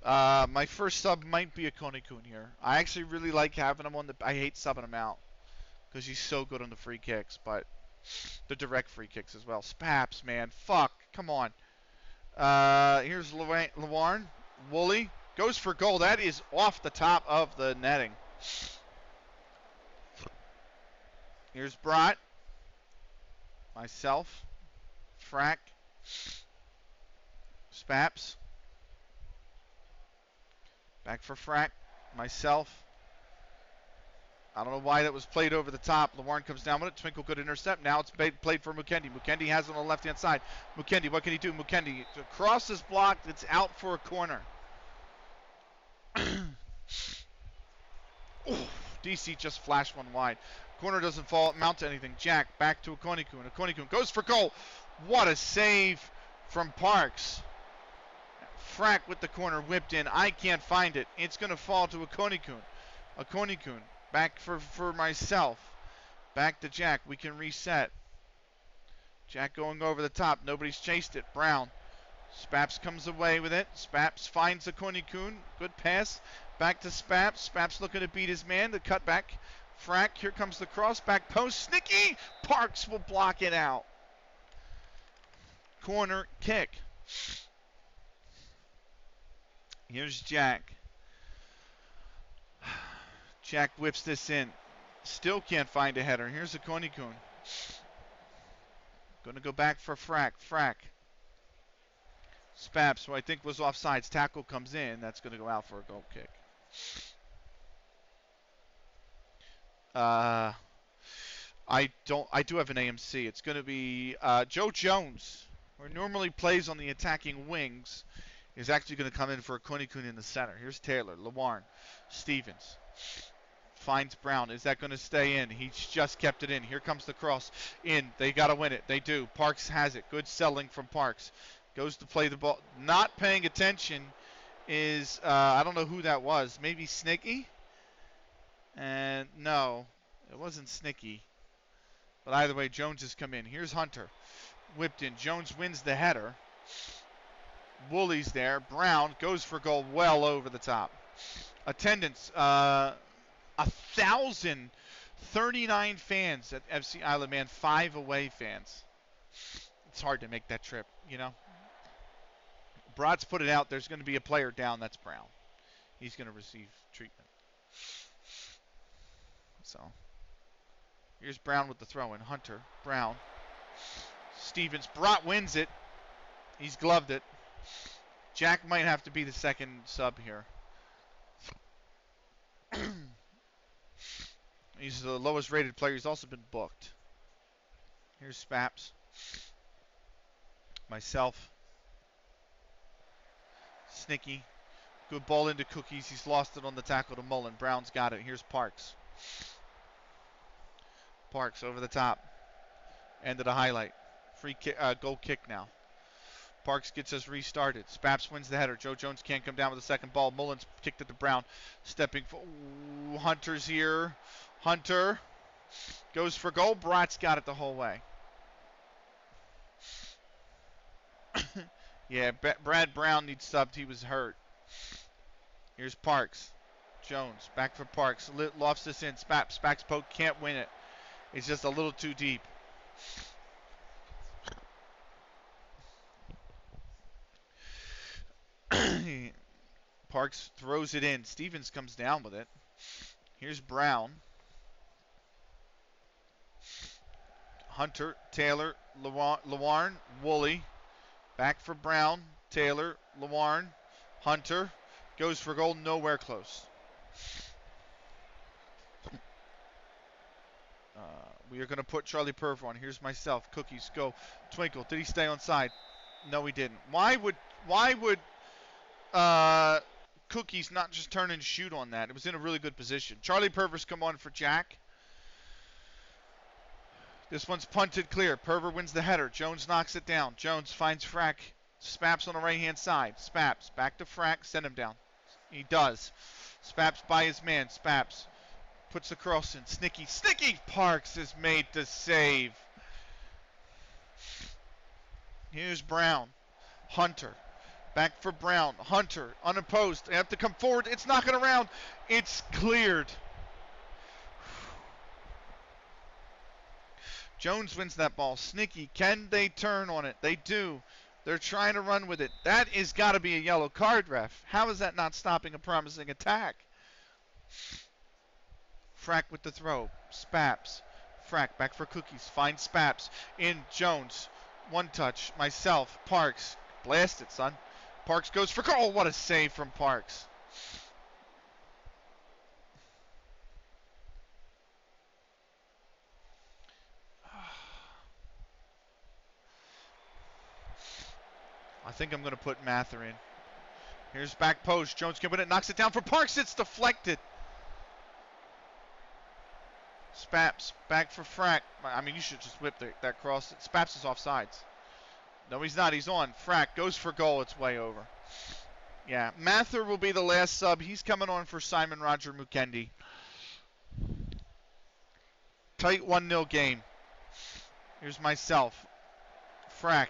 My first sub might be a Konikun here. I actually really like having him on the... I hate subbing him out because he's so good on the free kicks, but the direct free kicks as well. Spaps, man. Fuck. Come on. Here's Lawarn. Woolley goes for goal. That is off the top of the netting. Here's Brott. Myself. Frack. Spaps. Back for Frack. Myself. I don't know why that was played over the top. Lawarn comes down with it. Twinkle good intercept. Now it's played for Mukendi. Mukendi has it on the left-hand side. Mukendi, what can he do? Mukendi, cross is blocked. It's out for a corner. Ooh, DC just flashed one wide. Corner doesn't fall, mount to anything. Jack back to Okonikun. Okonikun goes for goal. What a save from Parks. Frack with the corner whipped in. I can't find it. It's going to fall to Okonikun. Okonikun back for myself. Back to Jack. We can reset. Jack going over the top. Nobody's chased it. Brown. Spaps comes away with it. Spaps finds Okonikun. Good pass. Back to Spaps. Spaps looking to beat his man. The cutback. Frack. Here comes the cross. Back post. Snicky. Parks will block it out. Corner kick. Here's Jack. Jack whips this in. Still can't find a header. Here's a Konikun. Going to go back for Frack. Frack. Spaps, who I think was offsides. Tackle comes in. That's going to go out for a goal kick. I do have an AMC. It's going to be Joe Jones, who normally plays on the attacking wings, is actually going to come in for a Konikun in the center. Here's Taylor, Lawarn, Stevens. Finds Brown. Is that going to stay in? He's just kept it in. Here comes the cross. In. They got to win it. They do. Parks has it. Good selling from Parks. Goes to play the ball. Not paying attention is, I don't know who that was. Maybe Snicky? And no, it wasn't Snicky. But either way, Jones has come in. Here's Hunter. Whipped in. Jones wins the header. Woolley's there. Brown goes for goal well over the top. Attendance, 1,039 fans at FC Isle of Man, 5 away fans. It's hard to make that trip, you know. Broad's put it out. There's going to be a player down. That's Brown. He's going to receive treatment. So, here's Brown with the throw-in. Hunter, Brown, Stevens. Brott wins it. He's gloved it. Jack might have to be the second sub here. He's the lowest rated player. He's also been booked. Here's Spaps. Myself. Snicky. Good ball into Cookies. He's lost it on the tackle to Mullen. Brown's got it. Here's Parks. Parks over the top. End of the highlight. Free kick, goal kick now. Parks gets us restarted. Spaps wins the header. Joe Jones can't come down with the second ball. Mullen's kicked it to Brown. Stepping for Hunter's here. Hunter goes for goal. Brat's got it the whole way. Yeah, Brad Brown needs subbed. He was hurt. Here's Parks. Jones back for Parks. Lofts this in. Spaps poke. Can't win it. It's just a little too deep. Parks throws it in. Stevens comes down with it. Here's Brown. Hunter, Taylor, Lawarn, Woolley. Back for Brown, Taylor, Lawarn, Hunter. Goes for goal, nowhere close. We are going to put Charlie Perver on. Here's myself. Cookies, go. Twinkle, did he stay on side? No, he didn't. Why would Cookies not just turn and shoot on that? It was in a really good position. Charlie Perver's come on for Jack. This one's punted clear. Perver wins the header. Jones knocks it down. Jones finds Frack. Spaps on the right-hand side. Spaps back to Frack. Send him down. He does. Spaps by his man. Spaps puts the cross in. Snicky. Parks has made the save. Here's Brown. Hunter. Back for Brown. Hunter unopposed. They have to come forward. It's knocking around. It's cleared. Jones wins that ball. Snicky. Can they turn on it? They do. They're trying to run with it. That is got to be a yellow card, ref. How is that not stopping a promising attack? Frack with the throw. Spaps. Frack back for Cookies. Finds Spaps. In Jones. One touch. Myself. Parks. Blast it, son. Parks goes for goal. What a save from Parks. I think I'm going to put Mather in. Here's back post. Jones can win it. Knocks it down for Parks. It's deflected. Spaps back for Frack. I mean, you should just whip that cross. Spaps is offsides. No, he's not. He's on. Frack goes for goal. It's way over. Yeah, Mather will be the last sub. He's coming on for Simon Roger Mukendi. Tight 1-0 game. Here's myself. Frack.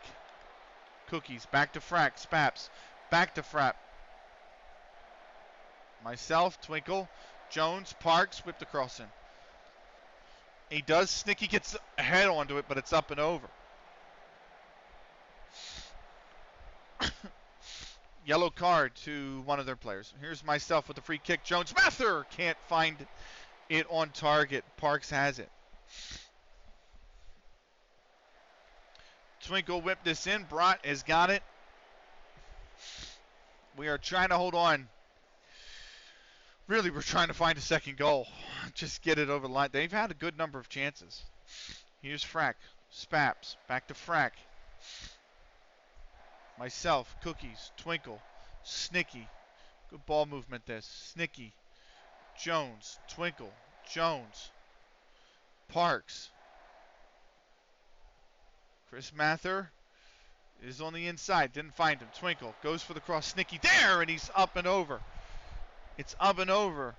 Cookies. Back to Frack. Spaps. Back to Frapp. Myself. Twinkle. Jones. Parks. Whipped across in. He does. Snicky gets a head onto it, but it's up and over. Yellow card to one of their players. Here's myself with the free kick. Jones. Mather can't find it on target. Parks has it. Twinkle whipped this in. Brat has got it. We are trying to hold on. Really, we're trying to find a second goal. Just get it over the line. They've had a good number of chances. Here's Frack. Spaps. Back to Frack. Myself. Cookies. Twinkle. Snicky. Good ball movement this. Snicky. Jones. Twinkle. Jones. Parks. Chris Mather is on the inside. Didn't find him. Twinkle goes for the cross. Snicky there, and he's up and over. It's up and over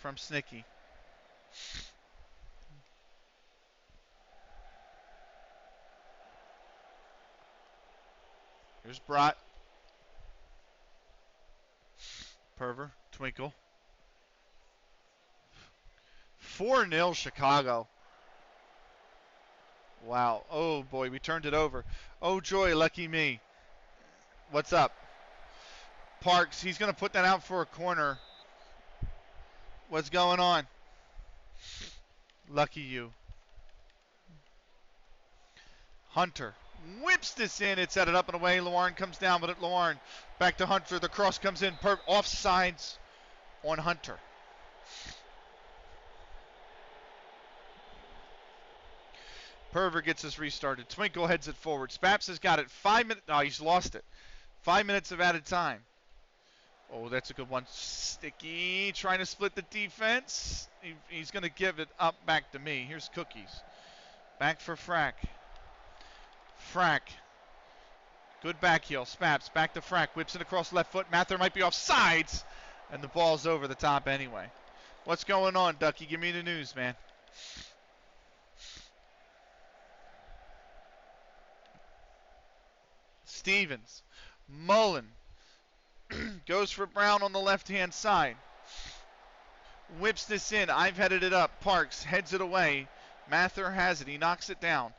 from Snicky. Here's Brat. Perver. Twinkle. 4-0 Chicago. Wow. Oh, boy. We turned it over. Oh, joy. Lucky me. What's up? Parks. He's going to put that out for a corner. What's going on? Lucky you. Hunter. Whips this in. It's headed up and away. Lawarn comes down with it. Lawarn. Back to Hunter. The cross comes in. Offsides on Hunter. Perver gets us restarted. Twinkle heads it forward. Spaps has got it. 5 minutes. Oh, he's lost it. 5 minutes of added time. Oh, that's a good one. Sticky, trying to split the defense. He's going to give it up back to me. Here's Cookies. Back for Frack. Frack. Good back heel. Spaps back to Frack. Whips it across left foot. Mather might be off sides. And the ball's over the top anyway. What's going on, Ducky? Give me the news, man. Stevens. Mullen. Goes for Brown on the left-hand side. Whips this in. I've headed it up. Parks heads it away. Mather has it. He knocks it down.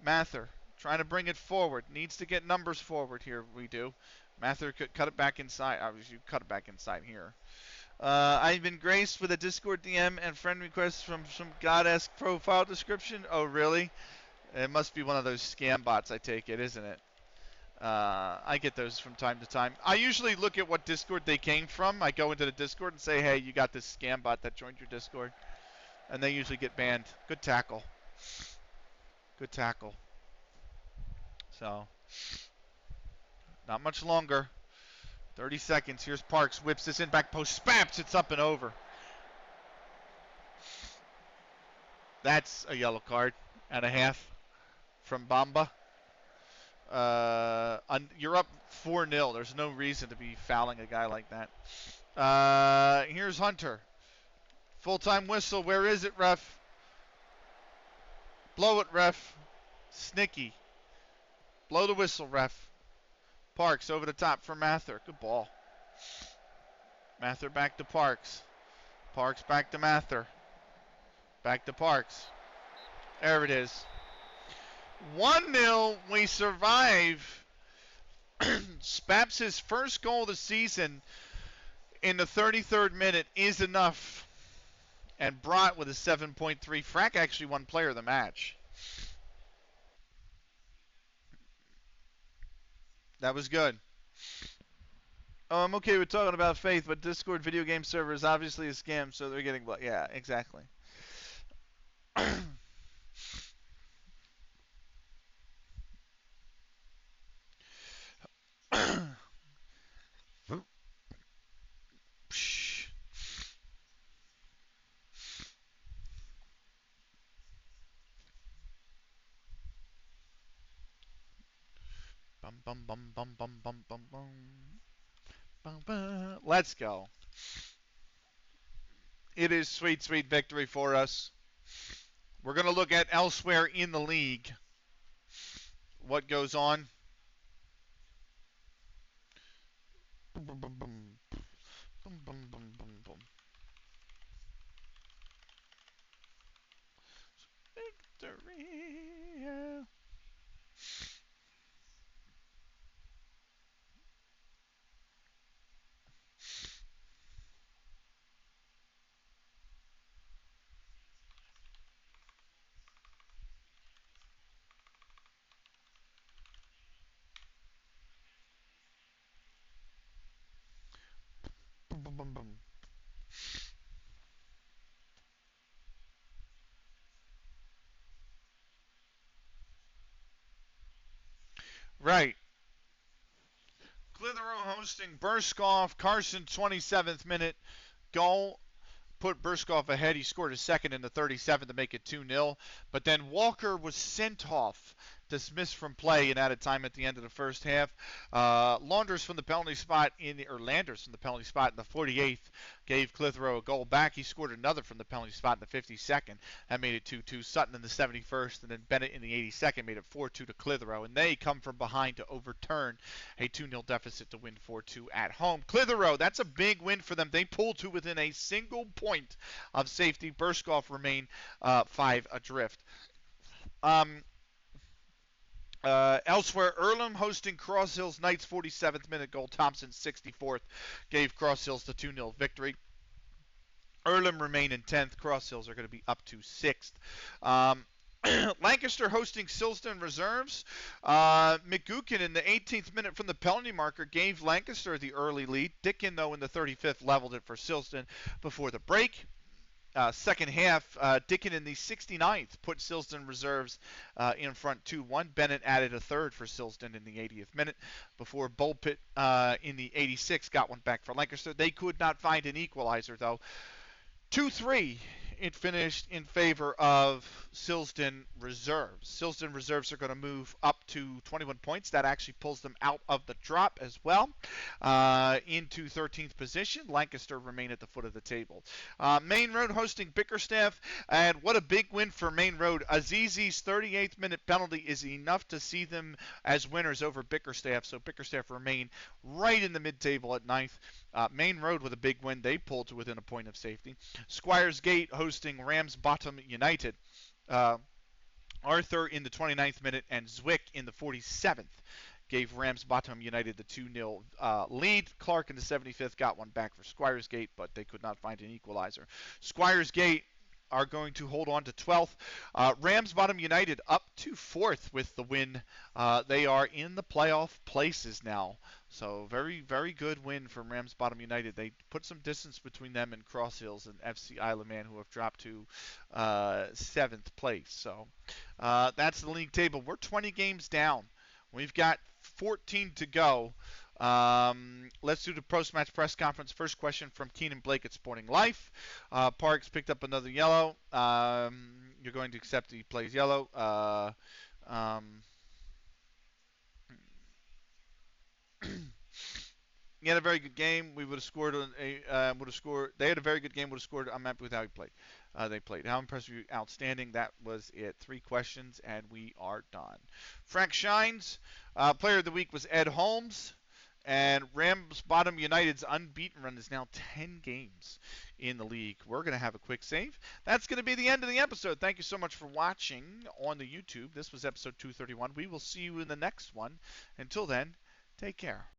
Mather trying to bring it forward. Needs to get numbers forward here. We do. Mather could cut it back inside. Obviously, cut it back inside here. I've been graced with a Discord DM and friend requests from some goddess profile description. Oh, really? It must be one of those scam bots, I take it, isn't it? I get those from time to time. I usually look at what Discord they came from. I go into the Discord and say, hey, you got this scam bot that joined your Discord. And they usually get banned. Good tackle. Good tackle. So, not much longer. 30 seconds. Here's Parks. Whips this in. Back post. Spaps. It's up and over. That's a yellow card and a half from Bamba. You're up 4-0. There's no reason to be fouling a guy like that. Here's Hunter. Full-time whistle. Where is it, ref? Blow it, ref. Snicky. Blow the whistle, ref. Parks over the top for Mather. Good ball. Mather back to Parks. Parks back to Mather. Back to Parks. There it is. 1-0. We survive. Spaps' first goal of the season in the 33rd minute is enough. And Brott with a 7.3. Frack actually won player of the match. That was good. Oh, I'm okay with talking about faith, but Discord video game server is obviously a scam, so they're getting... Yeah, exactly. Bum, bum, bum, bum, bum, bum, bum. Bum, bum. Let's go. It is sweet, sweet victory for us. We're going to look at elsewhere in the league. What goes on? Bum, bum, bum, bum. Bum, bum, bum, bum, bum. Victory. Yeah. Bum, bum, bum, bum. Right. Clitheroe hosting Burskoff. Carson, 27th minute goal. Put Burskoff ahead. He scored a second in the 37th to make it 2-0. But then Walker was sent off, dismissed from play and added time at the end of the first half. Landers from the penalty spot in the 48th gave Clitheroe a goal back. He scored another from the penalty spot in the 52nd. That made it 2-2. Sutton in the 71st, and then Bennett in the 82nd made it 4-2 to Clitheroe. And they come from behind to overturn a 2-0 deficit to win 4-2 at home. Clitheroe, that's a big win for them. They pulled to within a single point of safety. Burskoff remained 5 adrift. Elsewhere, Earlham hosting Cross Hills Knights, 47th minute goal. Thompson, 64th, gave Cross Hills the 2-0 victory. Earlham remain in 10th. Cross Hills are going to be up to 6th. Lancaster hosting Silsden Reserves. McGukin in the 18th minute from the penalty marker gave Lancaster the early lead. Dickin, though, in the 35th leveled it for Silsden before the break. Second half, Dickin in the 69th put Silsden reserves in front 2-1. Bennett added a third for Silsden in the 80th minute before Bulpit in the 86th got one back for Lancaster. They could not find an equalizer, though. 2-3, it finished in favor of Silsden reserves. Silsden reserves are going to move up to 21 points. That actually pulls them out of the drop as well into 13th position. Lancaster remain at the foot of the table. Main Road hosting Bickerstaff, and what a big win for Main Road. Azizi's 38th minute penalty is enough to see them as winners over Bickerstaff, so Bickerstaff remain right in the mid-table at 9th. Main Road with a big win. They pulled to within a point of safety. Squires Gate hosting Ramsbottom United. Arthur in the 29th minute and Zwick in the 47th gave Ramsbottom United the 2-0 lead. Clark in the 75th got one back for Squires Gate, but they could not find an equalizer. Squires Gate are going to hold on to 12th. Ramsbottom United up to 4th with the win. They are in the playoff places now. So very, very good win from Ramsbottom United. They put some distance between them and Cross Hills and FC Isle of Man, who have dropped to 7th place. So that's the league table. We're 20 games down. We've got 14 to go. Let's do the post-match press conference. First question from Keenan Blake at Sporting Life. Parks picked up another yellow. You're going to accept he plays yellow. He had a very good game. We would have scored. They had a very good game. Would have scored. I'm happy with how he played. They played. How impressive? Outstanding. That was it. 3 questions, and we are done. Frank Shines. Player of the week was Ed Holmes. And Ramsbottom United's unbeaten run is now 10 games in the league. We're going to have a quick save. That's going to be the end of the episode. Thank you so much for watching on the YouTube. This was episode 231. We will see you in the next one. Until then, take care.